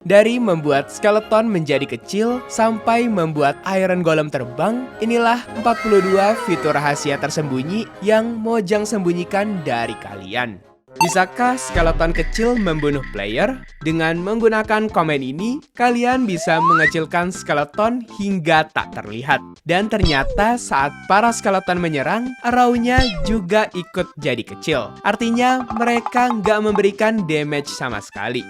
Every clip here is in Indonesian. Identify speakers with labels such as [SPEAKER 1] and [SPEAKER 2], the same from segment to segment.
[SPEAKER 1] Dari membuat skeleton menjadi kecil sampai membuat Iron Golem terbang, inilah 42 fitur rahasia tersembunyi yang Mojang sembunyikan dari kalian. Bisakah skeleton kecil membunuh player? Dengan menggunakan komen ini, kalian bisa mengecilkan skeleton hingga tak terlihat. Dan ternyata saat para skeleton menyerang, arrow-nya juga ikut jadi kecil. Artinya mereka nggak memberikan damage sama sekali.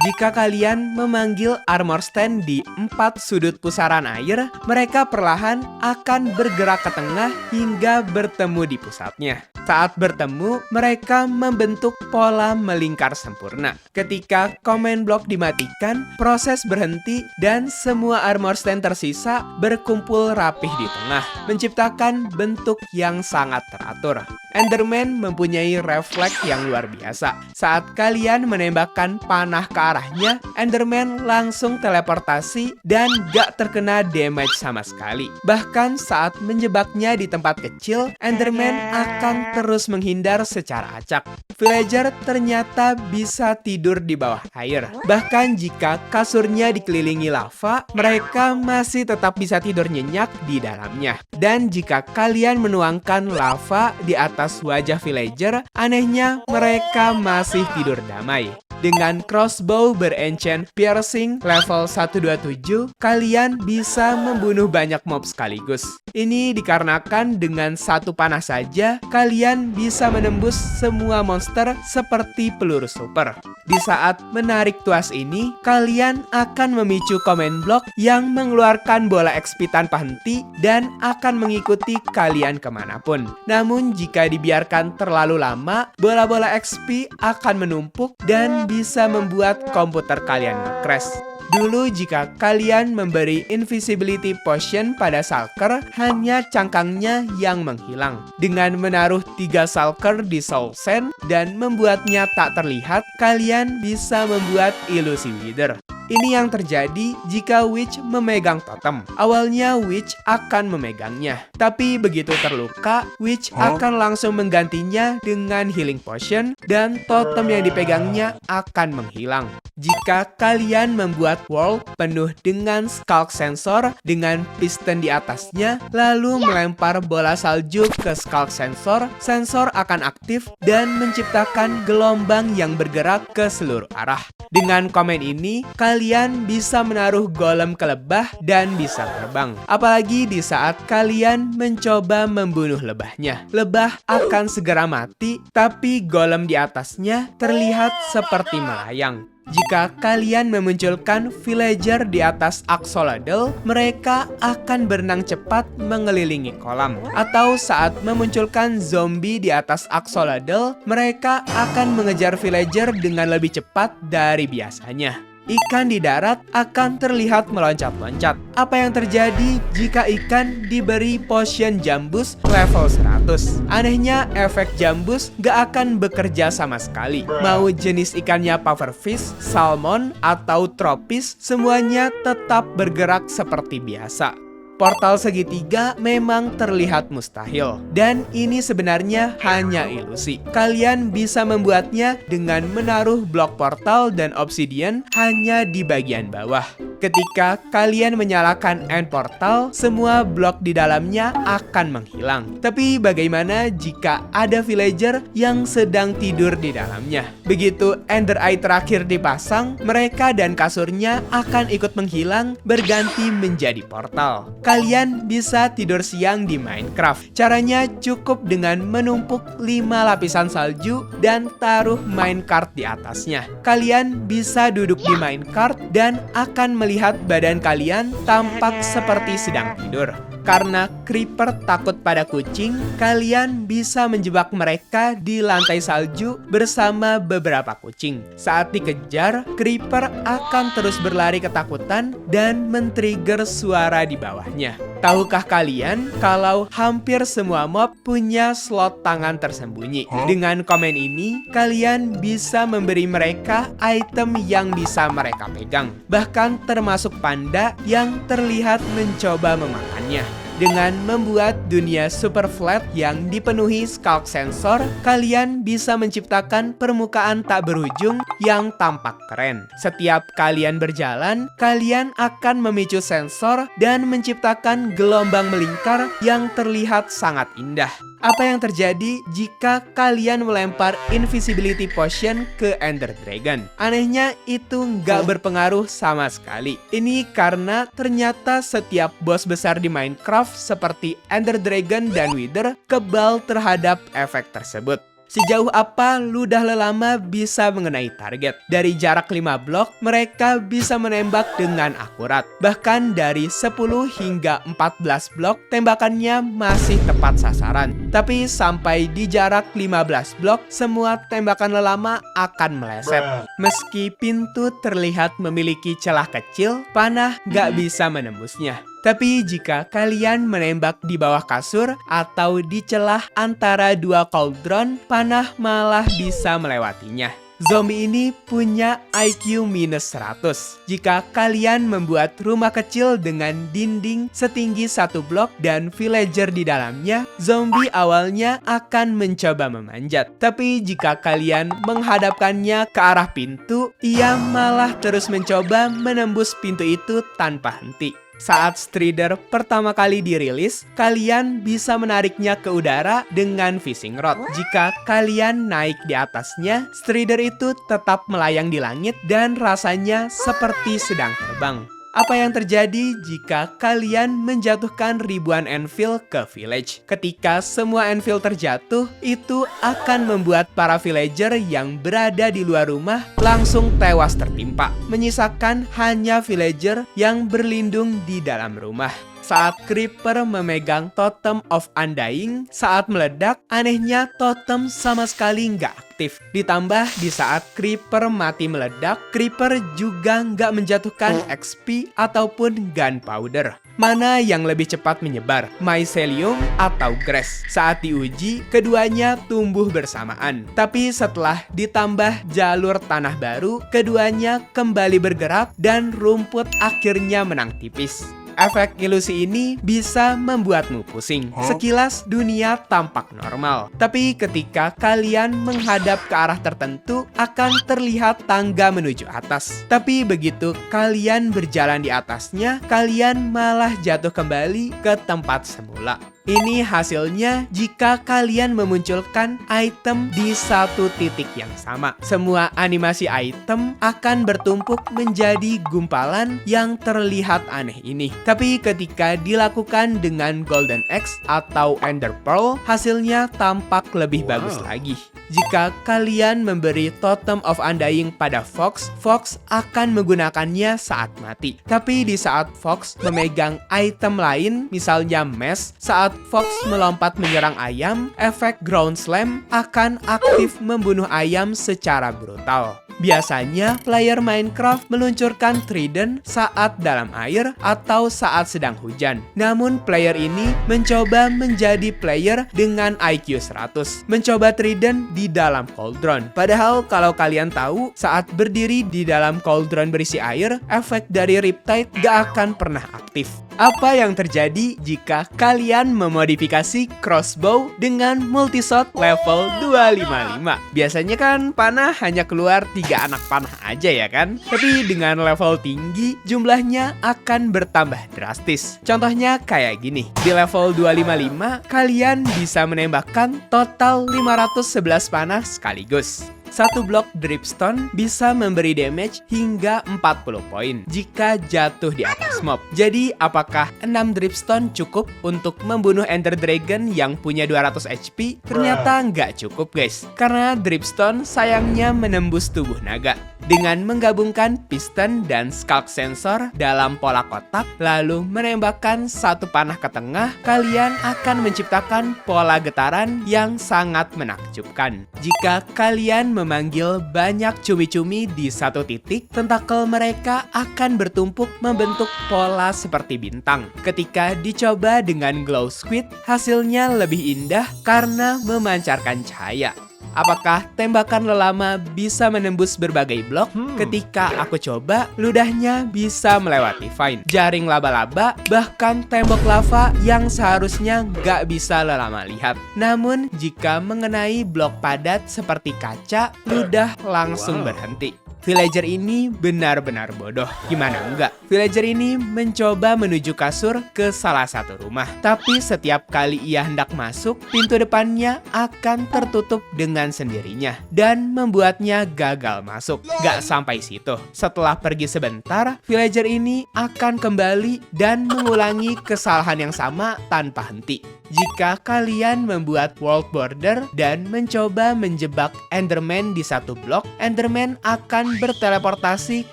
[SPEAKER 1] Jika kalian memanggil armor stand di 4 sudut pusaran air, mereka perlahan akan bergerak ke tengah hingga bertemu di pusatnya. Saat bertemu, mereka membentuk pola melingkar sempurna. Ketika command block dimatikan, proses berhenti dan semua armor stand tersisa berkumpul rapih di tengah, menciptakan bentuk yang sangat teratur. Enderman mempunyai refleks yang luar biasa. Saat kalian menembakkan panah ke arahnya, Enderman langsung teleportasi dan gak terkena damage sama sekali. Bahkan saat menjebaknya di tempat kecil, Enderman akan terus menghindar secara acak. Villager ternyata bisa tidur di bawah air. Bahkan jika kasurnya dikelilingi lava, mereka masih tetap bisa tidur nyenyak di dalamnya. Dan jika kalian menuangkan lava di atas wajah villager, anehnya mereka masih tidur damai. Dengan crossbow berenchant piercing level 127, kalian bisa membunuh banyak mob sekaligus. Ini dikarenakan dengan satu panah saja, kalian bisa menembus semua monster seperti peluru super. Di saat menarik tuas ini, kalian akan memicu command block yang mengeluarkan bola XP tanpa henti dan akan mengikuti kalian kemanapun. Namun jika dibiarkan terlalu lama, bola-bola XP akan menumpuk dan bisa membuat komputer kalian nge-crash. Dulu jika kalian memberi invisibility potion pada shulker, hanya cangkangnya yang menghilang. Dengan menaruh 3 shulker di soul sand dan membuatnya tak terlihat, kalian bisa membuat ilusi wither. Ini yang terjadi jika Witch memegang totem. Awalnya Witch akan memegangnya, tapi begitu terluka, Witch akan langsung menggantinya dengan healing potion dan totem yang dipegangnya akan menghilang. Jika kalian membuat wall penuh dengan skulk sensor dengan piston di atasnya, lalu melempar bola salju ke skulk sensor, sensor akan aktif dan menciptakan gelombang yang bergerak ke seluruh arah. Dengan komen ini, kalian bisa menaruh golem ke lebah dan bisa terbang. Apalagi di saat kalian mencoba membunuh lebahnya. Lebah akan segera mati, tapi golem di atasnya terlihat seperti melayang. Jika kalian memunculkan villager di atas axolotl, mereka akan berenang cepat mengelilingi kolam. Atau saat memunculkan zombie di atas axolotl, mereka akan mengejar villager dengan lebih cepat dari biasanya. Ikan di darat akan terlihat meloncat-loncat. Apa yang terjadi jika ikan diberi potion jambus level 100? Anehnya, efek jambus gak akan bekerja sama sekali. Mau jenis ikannya pufferfish, salmon, atau tropis, semuanya tetap bergerak seperti biasa. Portal segitiga memang terlihat mustahil, dan ini sebenarnya hanya ilusi. Kalian bisa membuatnya dengan menaruh blok portal dan obsidian hanya di bagian bawah. Ketika kalian menyalakan end portal, semua blok di dalamnya akan menghilang. Tapi bagaimana jika ada villager yang sedang tidur di dalamnya? Begitu Ender Eye terakhir dipasang, mereka dan kasurnya akan ikut menghilang berganti menjadi portal. Kalian bisa tidur siang di Minecraft. Caranya cukup dengan menumpuk 5 lapisan salju dan taruh minecart di atasnya. Kalian bisa duduk di minecart dan akan melihat badan kalian tampak seperti sedang tidur. Karena creeper takut pada kucing, kalian bisa menjebak mereka di lantai salju bersama beberapa kucing. Saat dikejar, creeper akan terus berlari ketakutan dan men-trigger suara di bawahnya. Tahukah kalian kalau hampir semua mob punya slot tangan tersembunyi? Dengan komen ini, kalian bisa memberi mereka item yang bisa mereka pegang. Bahkan termasuk panda yang terlihat mencoba memakannya. Dengan membuat dunia super flat yang dipenuhi skulk sensor, kalian bisa menciptakan permukaan tak berujung yang tampak keren. Setiap kalian berjalan, kalian akan memicu sensor dan menciptakan gelombang melingkar yang terlihat sangat indah. Apa yang terjadi jika kalian melempar Invisibility Potion ke Ender Dragon? Anehnya itu nggak berpengaruh sama sekali. Ini karena ternyata setiap bos besar di Minecraft seperti Ender Dragon dan Wither kebal terhadap efek tersebut. Sejauh apa ludah lelama bisa mengenai target? Dari jarak 5 blok, mereka bisa menembak dengan akurat. Bahkan dari 10 hingga 14 blok, tembakannya masih tepat sasaran. Tapi sampai di jarak 15 blok, semua tembakan lelama akan meleset. Meski pintu terlihat memiliki celah kecil, panah gak bisa menembusnya. Tapi jika kalian menembak di bawah kasur atau di celah antara dua cauldron, panah malah bisa melewatinya. Zombie ini punya IQ minus 100. Jika kalian membuat rumah kecil dengan dinding setinggi 1 blok dan villager di dalamnya, zombie awalnya akan mencoba memanjat. Tapi jika kalian menghadapkannya ke arah pintu, ia malah terus mencoba menembus pintu itu tanpa henti. Saat Strider pertama kali dirilis, kalian bisa menariknya ke udara dengan fishing rod. Jika kalian naik di atasnya, Strider itu tetap melayang di langit dan rasanya seperti sedang terbang. Apa yang terjadi jika kalian menjatuhkan ribuan anvil ke village? Ketika semua anvil terjatuh, itu akan membuat para villager yang berada di luar rumah langsung tewas tertimpa, menyisakan hanya villager yang berlindung di dalam rumah. Saat Creeper memegang Totem of Undying, saat meledak, anehnya totem sama sekali nggak aktif. Ditambah di saat Creeper mati meledak, Creeper juga nggak menjatuhkan XP ataupun gunpowder. Mana yang lebih cepat menyebar, mycelium atau grass? Saat diuji, keduanya tumbuh bersamaan. Tapi setelah ditambah jalur tanah baru, keduanya kembali bergerak dan rumput akhirnya menang tipis. Efek ilusi ini bisa membuatmu pusing. Sekilas dunia tampak normal, tapi ketika kalian menghadap ke arah tertentu akan terlihat tangga menuju atas. Tapi begitu kalian berjalan di atasnya, kalian malah jatuh kembali ke tempat semula. Ini hasilnya jika kalian memunculkan item di satu titik yang sama. Semua animasi item akan bertumpuk menjadi gumpalan yang terlihat aneh ini. Tapi ketika dilakukan dengan Golden Axe atau Ender Pearl, hasilnya tampak lebih bagus lagi. Jika kalian memberi Totem of Undying pada Fox, Fox akan menggunakannya saat mati. Tapi di saat Fox memegang item lain, misalnya Mesh, saat Fox melompat menyerang ayam, efek Ground Slam akan aktif membunuh ayam secara brutal. Biasanya, player Minecraft meluncurkan trident saat dalam air atau saat sedang hujan. Namun, player ini mencoba menjadi player dengan IQ 100. Mencoba trident di dalam cauldron. Padahal, kalau kalian tahu, saat berdiri di dalam cauldron berisi air, efek dari Riptide gak akan pernah aktif. Apa yang terjadi jika kalian memodifikasi crossbow dengan multishot level 255? Biasanya kan panah hanya keluar 3 anak panah aja ya kan? Tapi dengan level tinggi, jumlahnya akan bertambah drastis. Contohnya kayak gini. Di level 255, kalian bisa menembakkan total 511 panah sekaligus. Satu blok dripstone bisa memberi damage hingga 40 poin jika jatuh di atas mob. Jadi apakah 6 dripstone cukup untuk membunuh Ender Dragon yang punya 200 HP? Ternyata nggak cukup guys, karena dripstone sayangnya menembus tubuh naga. Dengan menggabungkan piston dan skulk sensor dalam pola kotak, lalu menembakkan satu panah ke tengah, kalian akan menciptakan pola getaran yang sangat menakjubkan. Jika kalian memanggil banyak cumi-cumi di satu titik, tentakel mereka akan bertumpuk membentuk pola seperti bintang. Ketika dicoba dengan glow squid, hasilnya lebih indah karena memancarkan cahaya. Apakah tembakan lelama bisa menembus berbagai blok? Ketika aku coba, ludahnya bisa melewati fine. Jaring laba-laba, bahkan tembok lava yang seharusnya gak bisa lelama lihat. Namun, jika mengenai blok padat seperti kaca, ludah langsung berhenti. Villager ini benar-benar bodoh. Gimana enggak? Villager ini mencoba menuju kasur ke salah satu rumah. Tapi setiap kali ia hendak masuk, pintu depannya akan tertutup dengan sendirinya dan membuatnya gagal masuk. Gak sampai situ. Setelah pergi sebentar, villager ini akan kembali dan mengulangi kesalahan yang sama tanpa henti. Jika kalian membuat world border dan mencoba menjebak Enderman di satu blok, Enderman akan berteleportasi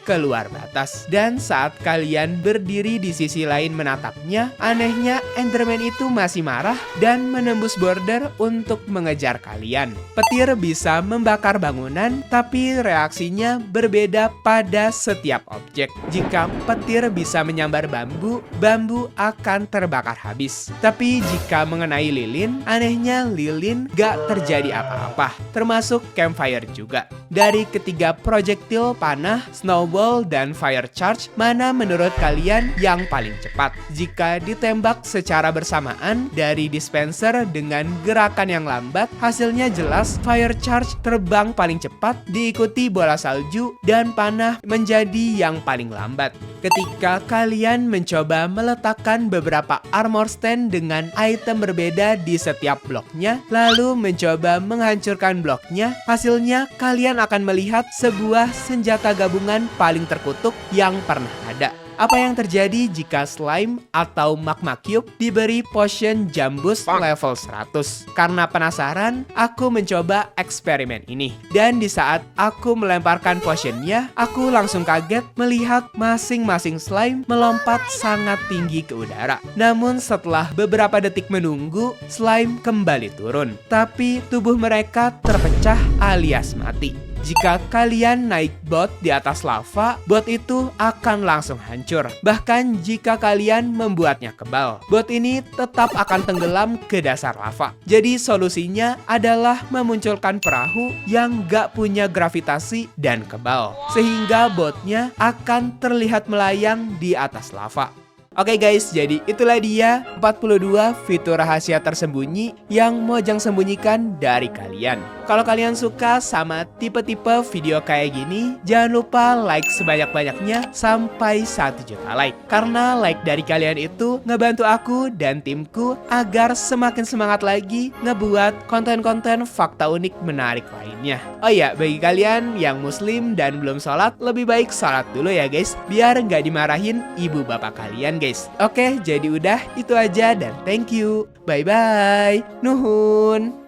[SPEAKER 1] keluar batas. Dan saat kalian berdiri di sisi lain menatapnya, anehnya Enderman itu masih marah dan menembus border untuk mengejar kalian. Petir bisa membakar bangunan, tapi reaksinya berbeda pada setiap objek. Jika petir bisa menyambar bambu, bambu akan terbakar habis. Tapi jika mengenai lilin, anehnya lilin gak terjadi apa-apa, termasuk campfire juga. Dari ketiga projektil panah, snowball, dan fire charge, mana menurut kalian yang paling cepat? Jika ditembak secara bersamaan dari dispenser dengan gerakan yang lambat, hasilnya jelas fire charge terbang paling cepat, diikuti bola salju, dan panah menjadi yang paling lambat. Ketika kalian mencoba meletakkan beberapa armor stand dengan item berbeda di setiap bloknya, lalu mencoba menghancurkan bloknya, hasilnya kalian akan melihat sebuah senjata gabungan paling terkutuk yang pernah ada. Apa yang terjadi jika slime atau magma cube diberi potion jambus level 100? Karena penasaran, aku mencoba eksperimen ini. Dan di saat aku melemparkan potionnya, aku langsung kaget melihat masing-masing slime melompat sangat tinggi ke udara. Namun setelah beberapa detik menunggu, slime kembali turun. Tapi tubuh mereka terpecah alias mati. Jika kalian naik bot di atas lava, bot itu akan langsung hancur. Bahkan jika kalian membuatnya kebal, bot ini tetap akan tenggelam ke dasar lava. Jadi solusinya adalah memunculkan perahu yang gak punya gravitasi dan kebal, sehingga botnya akan terlihat melayang di atas lava. Oke guys, jadi itulah dia 42 fitur rahasia tersembunyi yang Mojang sembunyikan dari kalian. Kalau kalian suka sama tipe-tipe video kayak gini, jangan lupa like sebanyak-banyaknya sampai 1 juta like. Karena like dari kalian itu ngebantu aku dan timku agar semakin semangat lagi ngebuat konten-konten fakta unik menarik lainnya. Oh iya, bagi kalian yang muslim dan belum sholat, lebih baik sholat dulu ya guys, biar nggak dimarahin ibu bapak kalian guys. Oke, jadi udah itu aja dan thank you. Bye-bye. Nuhun.